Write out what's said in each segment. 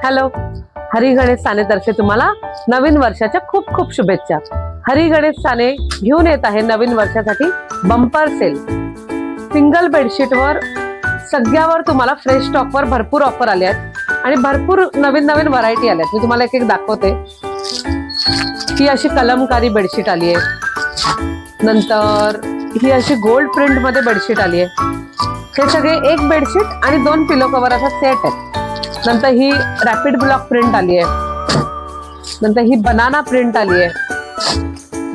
Hello, Hari Ganesh Sane तर्फे तुम्हाला नवीन वर्षाच्या खूप खूप शुभेच्छा। हरी गणेश साने घेऊन येत आहे नवीन वर्षासाठी बंपर सेल। सिंगल बेडशीट वर सगळ्यावर तुम्हाला फ्रेश स्टॉक वर भरपूर ऑफर आले आहेत आणि भरपूर नवीन नवीन व्हरायटी आल्यात। मी तुम्हाला एक एक दाखवते। ही अशी कलमकारी बेडशीट आली आहे, नंतर ही अशी गोल्ड प्रिंट मध्ये बेडशीट आली आहे। हे सगळे एक बेडशीट आणि 2 पिलो कव्हर असा सेट आहे। नंतर ही रॅपिड ब्लॉक प्रिंट आली आहे, नंतर ही बनाना प्रिंट आली आहे,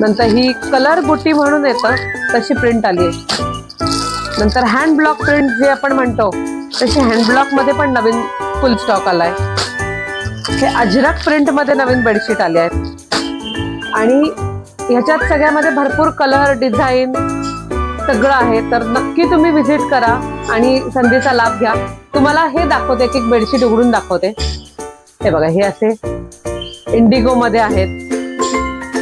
नंतर ही कलर बुटी म्हणून येतं तशी प्रिंट आली आहे, नंतर हँड ब्लॉक प्रिंट जे आपण म्हणतो तशी हँड ब्लॉक मध्ये पण नवीन फुल स्टॉक आलाय। हे अजरक प्रिंट मध्ये नवीन बेडशीट आले आहेत आणि ह्याच्यात सगळ्यामध्ये भरपूर कलर डिझाईन सगळं आहे। तर नक्की तुम्ही व्हिजिट करा आणि संधीचा लाभ घ्या। तुम्हाला हे दाखवते, एक बेडशीट उघडून दाखवते। हे बघा, हे असे इंडिगो मध्ये आहेत,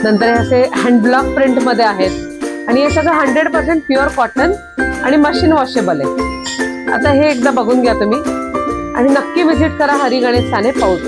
नंतर हे असे हँड ब्लॉक प्रिंट मध्ये आहेत आणि हे सगळं 100% प्युअर कॉटन आणि मशीन वॉशेबल आहे। आता हे एकदा बघून घ्या तुम्ही आणि नक्की व्हिजिट करा हरी गणेश साने पाऊस।